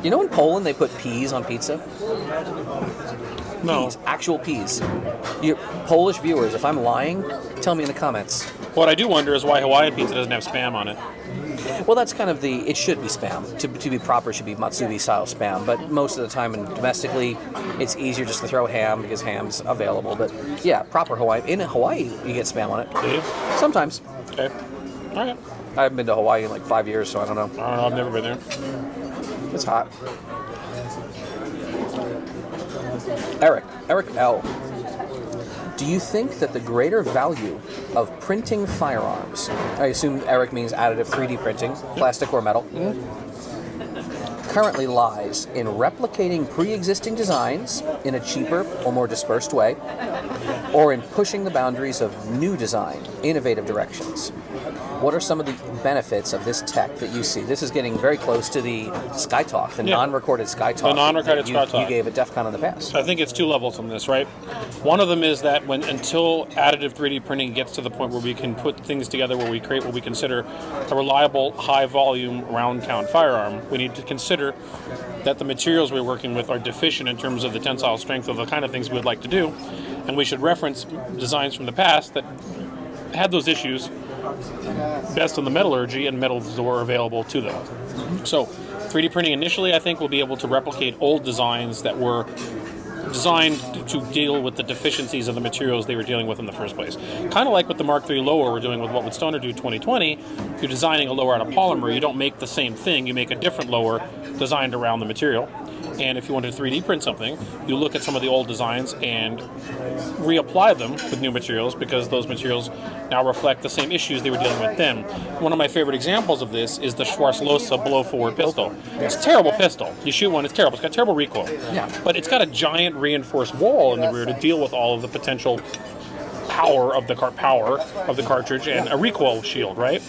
You know in Poland they put peas on pizza? No. Peas, actual peas. You Polish viewers, if I'm lying, tell me in the comments. What I do wonder is why Hawaiian pizza doesn't have Spam on it. Well, that's kind of it should be Spam. To be proper, it should be Matsubi style Spam. But most of the time, and domestically, it's easier just to throw ham because ham's available. But yeah, proper Hawaii. In Hawaii, you get Spam on it. Do you? Sometimes. Okay. All right. I haven't been to Hawaii in like 5 years, so I don't know. I don't know. I've never been there. It's hot. Eric L. Do you think that the greater value of printing firearms, I assume Eric means additive 3D printing, plastic or metal, currently lies in replicating pre-existing designs in a cheaper or more dispersed way, or in pushing the boundaries of new design, innovative directions? What are some of the benefits of this tech that you see? This is getting very close to the Sky Talk, the non-recorded Sky Talk. The non-recorded that Sky Talk. You gave at DEF CON in the past. I think it's 2 levels on this, right? One of them is that until additive 3D printing gets to the point where we can put things together where we create what we consider a reliable, high-volume, round-count firearm, we need to consider that the materials we're working with are deficient in terms of the tensile strength of the kind of things we would like to do, and we should reference designs from the past that had those issues best on the metallurgy and metals that were available to them. So 3D printing initially, I think, will be able to replicate old designs that were designed to deal with the deficiencies of the materials they were dealing with in the first place. Kind of like what the Mark III lower we're doing with what would Stoner do 2020. You're designing a lower out of polymer. You don't make the same thing. You make a different lower designed around the material. And if you want to 3D print something, you look at some of the old designs and reapply them with new materials because those materials now reflect the same issues they were dealing with then. One of my favorite examples of this is the Schwarzlose blow-forward pistol. It's a terrible pistol. You shoot one, it's terrible. It's got terrible recoil. Yeah. But it's got a giant reinforced wall in the rear to deal with all of the potential power of the cartridge and a recoil shield, right?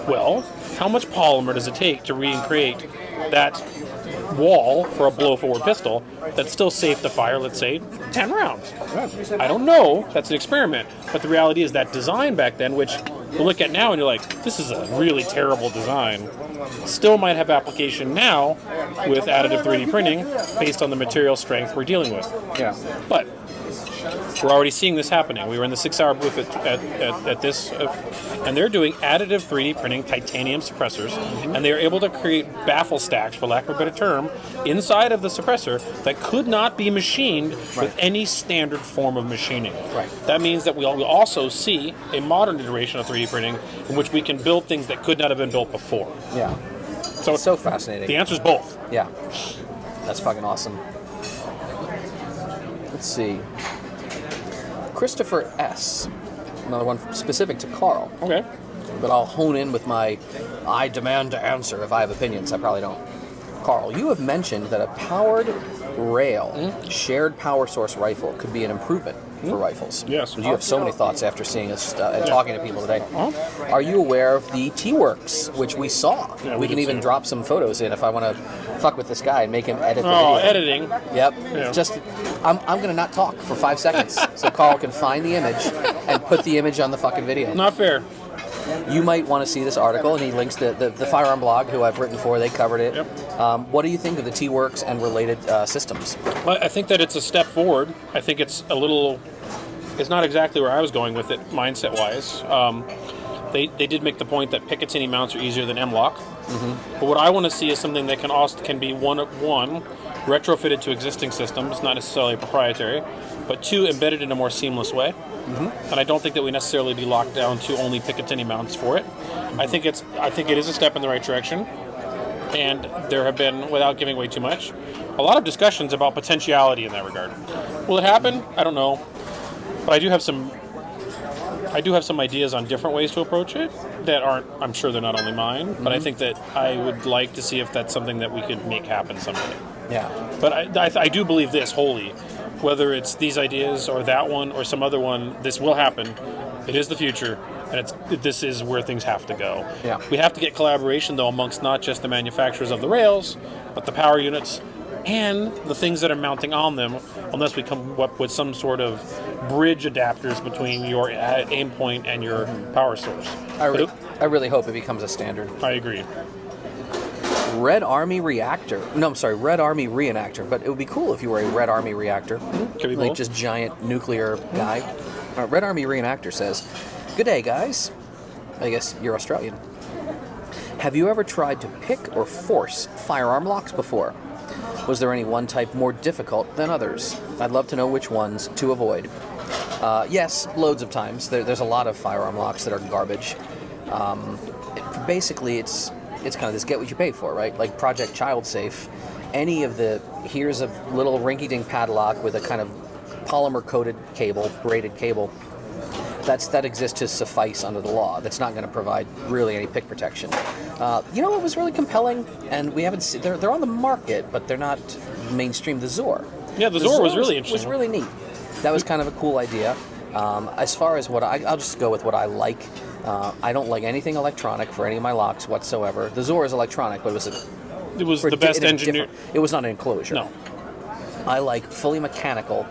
Well, how much polymer does it take to recreate that wall for a blow-forward pistol that's still safe to fire, let's say, 10 rounds. I don't know. That's an experiment. But the reality is that design back then, which you look at now and you're like, this is a really terrible design, still might have application now with additive 3D printing based on the material strength we're dealing with. Yeah. But we're already seeing this happening. We were in the 6-hour booth at this, and they're doing additive 3D printing titanium suppressors, and they're able to create baffle stacks, for lack of a better term, inside of the suppressor that could not be machined with any standard form of machining. Right. That means that we'll also see a modern iteration of 3D printing in which we can build things that could not have been built before. Yeah. So It's so fascinating. The answer is both. Yeah. That's fucking awesome. Let's see. Christopher S. Another one specific to Carl. Okay. But I'll hone in with my I demand to answer. If I have opinions, I probably don't. Carl, you have mentioned that a powered rail shared power source rifle could be an improvement for rifles. Yes. You have so many thoughts after seeing us and talking to people today. Are you aware of the T-Works, which we saw? Yeah, we can did even see. drop some photos in if I want to fuck with this guy and make him edit the Oh, video. editing. Yep. Yeah. Just, I'm going to not talk for 5 seconds so Carl can find the image and put the image on the fucking video. Not fair. You might want to see this article, and he links the Firearm blog, who I've written for. They covered it. Yep. What do you think of the T-Works and related systems? Well, I think that it's a step forward. I think it's a little... It's not exactly where I was going with it, mindset-wise. They did make the point that Picatinny mounts are easier than M-Lock. But what I want to see is something that can be one retrofitted to existing systems, not necessarily proprietary, but 2, embedded in a more seamless way. And I don't think that we necessarily be locked down to only Picatinny mounts for it. I think it is a step in the right direction. And there have been, without giving away too much, a lot of discussions about potentiality in that regard. Will it happen? I don't know. But I do have some ideas on different ways to approach it that aren't, I'm sure they're not only mine, but I think that I would like to see if that's something that we could make happen someday. Yeah. But I do believe this wholly. Whether it's these ideas or that one or some other one, this will happen. It is the future, and this is where things have to go. Yeah. We have to get collaboration, though, amongst not just the manufacturers of the rails, but the power units and the things that are mounting on them, unless we come up with some sort of bridge adapters between your aim point and your power source. I really hope it becomes a standard. I agree. Red Army Reactor. No, I'm sorry, Red Army Reenactor. But it would be cool if you were a Red Army Reactor. Could be like cool. just giant nuclear guy. Red Army Reenactor says, "Good day, guys." I guess you're Australian. Have you ever tried to pick or force firearm locks before? Was there any one type more difficult than others? I'd love to know which ones to avoid. Yes, loads of times. There's a lot of firearm locks that are garbage. Basically, it's kind of this get what you pay for, right? Like Project Child Safe. Any of the, here's a little rinky-dink padlock with a kind of polymer-coated cable, braided cable, that exists to suffice under the law. That's not going to provide really any pick protection. You know what was really compelling? And we haven't seen, they're on the market, but they're not mainstream. The Zor. Yeah, the Zor was really interesting. Was really neat. That was kind of a cool idea. As far as I'll just go with what I like. I don't like anything electronic for any of my locks whatsoever. The Zor is electronic, but It was the best engineer. It was not an enclosure. No. I like fully mechanical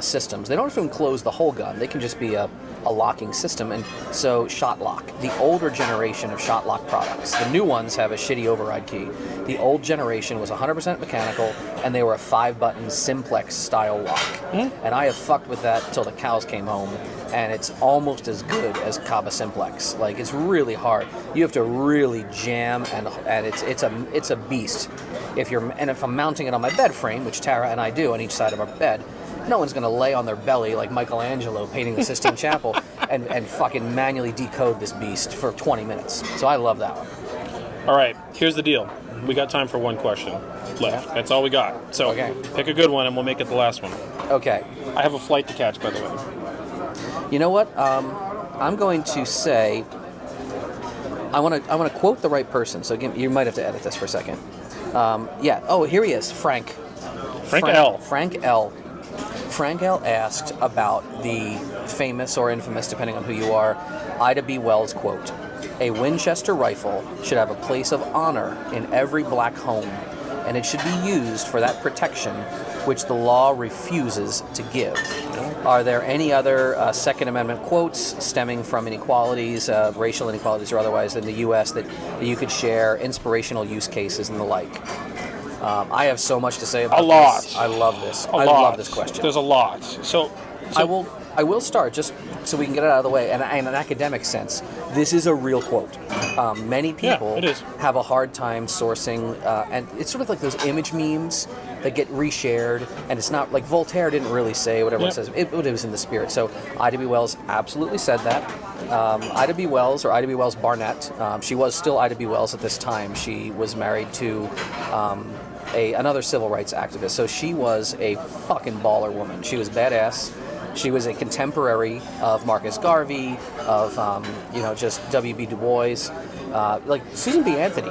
systems. They don't have to enclose the whole gun. They can just be a locking system. And so Shot Lock, the older generation of Shot Lock products. The new ones have a shitty override key. The old generation was 100% mechanical, and they were a 5-button simplex style lock. And I have fucked with that until the cows came home, and it's almost as good as Kaba simplex. Like, it's really hard. You have to really jam, and it's a beast. If I'm mounting it on my bed frame, which Tara and I do on each side of our bed, no one's going to lay on their belly like Michelangelo painting the Sistine Chapel and fucking manually decode this beast for 20 minutes. So I love that one. All right, here's the deal. We got time for one question left. That's all we got. So pick a good one, and we'll make it the last one. Okay. I have a flight to catch, by the way. You know what? I'm going to say I want to quote the right person. So again, you might have to edit this for a second. Yeah. Oh, here he is, Frank L. Frank L. asked about the famous or infamous, depending on who you are, Ida B. Wells quote. A Winchester rifle should have a place of honor in every black home, and it should be used for that protection which the law refuses to give. Are there any other Second Amendment quotes stemming from inequalities, racial inequalities or otherwise, in the U.S. that you could share, inspirational use cases and the like? I have so much to say about this. I love this. I love this question. There's a lot. So I will start just so we can get it out of the way. And in an academic sense, this is a real quote. Many people have a hard time sourcing, and it's sort of like those image memes that get reshared, and it's not like Voltaire didn't really say whatever it says. It was in the spirit. So Ida B. Wells absolutely said that. Ida B. Wells, or Ida B. Wells Barnett, she was still Ida B. Wells at this time. She was married to another civil rights activist. So she was a fucking baller woman. She was badass. She was a contemporary of Marcus Garvey, of just W.B. Du Bois. Like Susan B. Anthony,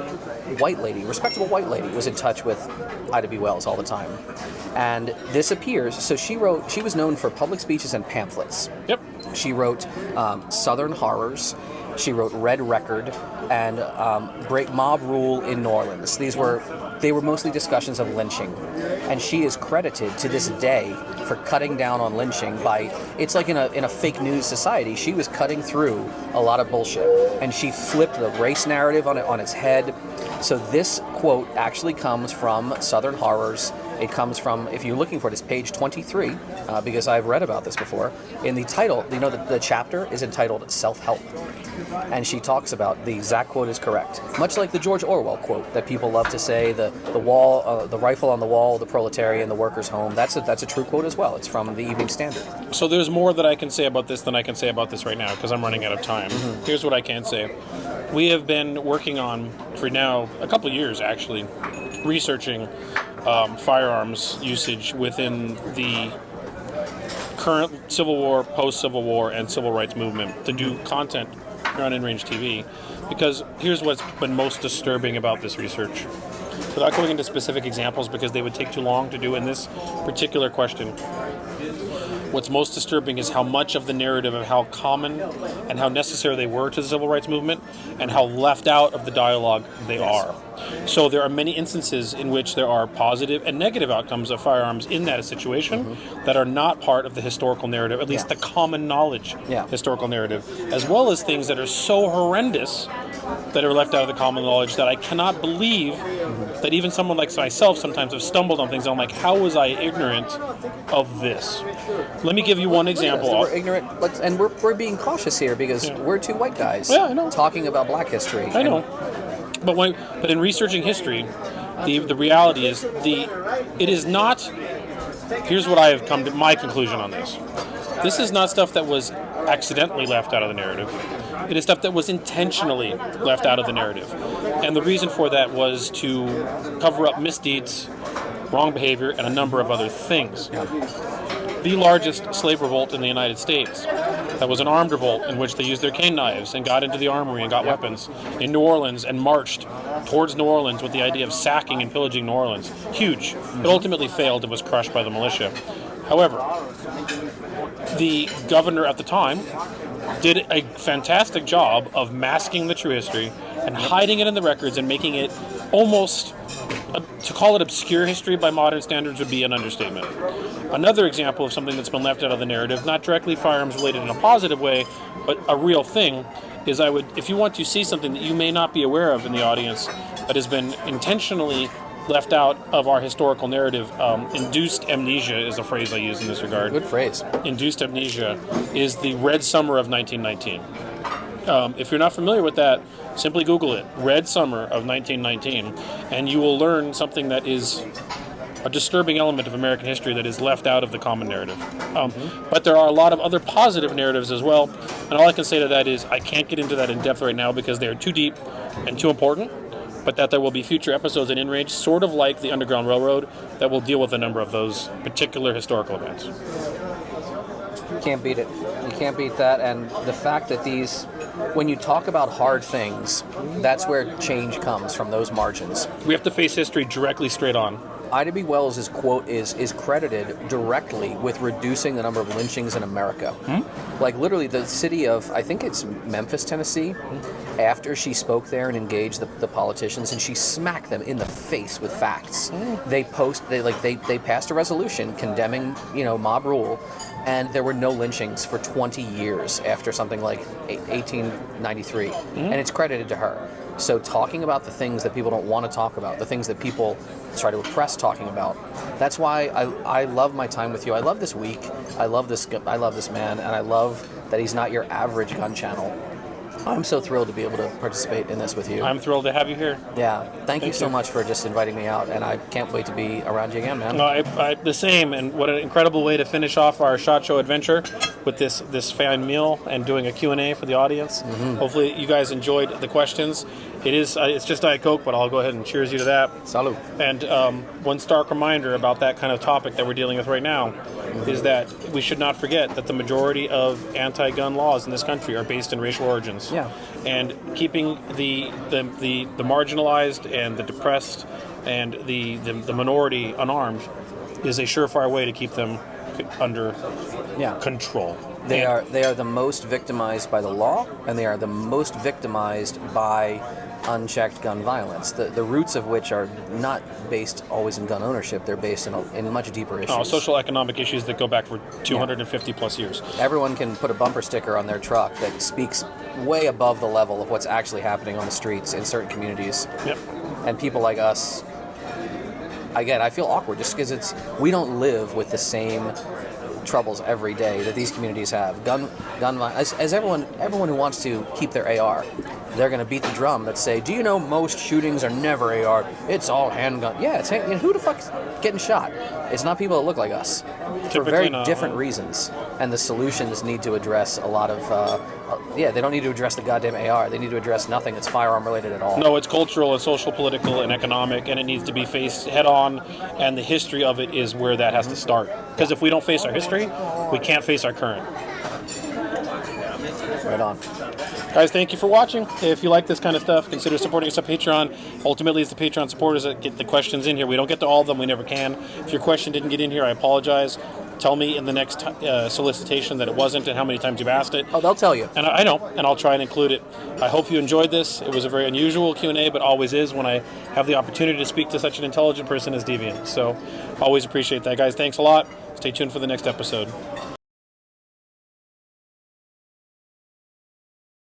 white lady, respectable white lady, was in touch with Ida B. Wells all the time. And this appears, so she was known for public speeches and pamphlets. Yep. She wrote Southern Horrors. She wrote Red Record and Break Mob Rule in New Orleans. They were mostly discussions of lynching. And she is credited to this day for cutting down on lynching by, it's like in a fake news society, she was cutting through a lot of bullshit. And she flipped the race narrative on its head. So this quote actually comes from Southern Horrors. It comes from, if you're looking for it, it's page 23, because I've read about this before. In the title, the chapter is entitled Self-Help. And she talks about, the exact quote is correct. Much like the George Orwell quote that people love to say, the wall, the rifle on the wall, the proletarian, the worker's home. That's a true quote as well. It's from the Evening Standard. So there's more that I can say about this than I can say about this right now, because I'm running out of time. Mm-hmm. Here's what I can say. We have been working on, for now, a couple of years actually, researching firearms usage within the current Civil War, post-Civil War, and Civil Rights movement to do content here on InRangeTV, because here's what's been most disturbing about this research. Without going into specific examples, because they would take too long to do in this particular question, what's most disturbing is how much of the narrative of how common and how necessary they were to the Civil Rights Movement and how left out of the dialogue they are. So there are many instances in which there are positive and negative outcomes of firearms in that situation that are not part of the historical narrative, at least the common knowledge historical narrative, as well as things that are so horrendous that are left out of the common knowledge that I cannot believe that even someone like myself sometimes have stumbled on things. I'm like, how was I ignorant of this? Let me give you one example. We're ignorant, and we're being cautious here because we're two white guys talking about black history. I know. But in researching history, the reality is it is not. Here's what I have come to my conclusion on this. This is not stuff that was accidentally left out of the narrative. It is stuff that was intentionally left out of the narrative. And the reason for that was to cover up misdeeds, wrong behavior, and a number of other things. The largest slave revolt in the United States, that was an armed revolt in which they used their cane knives and got into the armory and got weapons in New Orleans and marched towards New Orleans with the idea of sacking and pillaging New Orleans. Huge. It ultimately failed and was crushed by the militia. However, the governor at the time did a fantastic job of masking the true history and hiding it in the records and making it almost, to call it obscure history by modern standards would be an understatement. Another example of something that's been left out of the narrative, not directly firearms related in a positive way, but a real thing, is if you want to see something that you may not be aware of in the audience that has been intentionally left out of our historical narrative, induced amnesia is a phrase I use in this regard. Good phrase. Induced amnesia is the Red Summer of 1919. If you're not familiar with that, simply Google it, Red Summer of 1919, and you will learn something that is a disturbing element of American history that is left out of the common narrative. But there are a lot of other positive narratives as well, and all I can say to that is I can't get into that in depth right now because they are too deep and too important, but that there will be future episodes in InRange, sort of like the Underground Railroad, that will deal with a number of those particular historical events. You can't beat it. You can't beat that, and the fact that when you talk about hard things, that's where change comes from, those margins. We have to face history directly straight on. Ida B. Wells' quote is credited directly with reducing the number of lynchings in America. Like literally the city of, I think it's Memphis, Tennessee, after she spoke there and engaged the politicians and she smacked them in the face with facts. They passed a resolution condemning, mob rule, and there were no lynchings for 20 years after something like 1893. And it's credited to her. So talking about the things that people don't want to talk about, the things that people try to oppress talking about, that's why I love my time with you. I love this week. I love this man, and I love that he's not your average gun channel. I'm so thrilled to be able to participate in this with you. I'm thrilled to have you here. Yeah, thank you so much for just inviting me out, and I can't wait to be around you again, man. No, I the same, and what an incredible way to finish off our SHOT Show adventure with this fine meal and doing a Q&A for the audience. Hopefully you guys enjoyed the questions. It's just Diet Coke, but I'll go ahead and cheers you to that. Salud. And one stark reminder about that kind of topic that we're dealing with right now is that we should not forget that the majority of anti-gun laws in this country are based in racial origins. Yeah. And keeping the marginalized and the depressed and the minority unarmed is a surefire way to keep them under control. They are the most victimized by the law, and they are the most victimized by unchecked gun violence, the roots of which are not based always in gun ownership. They're based in much deeper issues. Social economic issues that go back for 250 plus years. Everyone can put a bumper sticker on their truck that speaks way above the level of what's actually happening on the streets in certain communities. Yep. And people like us, again, I feel awkward just because we don't live with the same troubles every day that these communities have. Gun violence, as everyone who wants to keep their AR, they're going to beat the drum that say, do you know most shootings are never AR? It's all handgun. Yeah, who the fuck's getting shot? It's not people that look like us. For very different reasons. And the solutions need to address a lot of, they don't need to address the goddamn AR. They need to address nothing that's firearm related at all. No, it's cultural and social, political and economic, and it needs to be faced head on, and the history of it is where that has to start. Because if we don't face our history, we can't face our current. Right on. Guys, thank you for watching. If you like this kind of stuff, consider supporting us on Patreon. Ultimately, it's the Patreon supporters that get the questions in here. We don't get to all of them. We never can. If your question didn't get in here, I apologize. Tell me in the next solicitation that it wasn't and how many times you've asked it. Oh, they'll tell you. And I know, and I'll try and include it. I hope you enjoyed this. It was a very unusual Q&A, but always is when I have the opportunity to speak to such an intelligent person as Deviant. So always appreciate that, guys. Thanks a lot. Stay tuned for the next episode.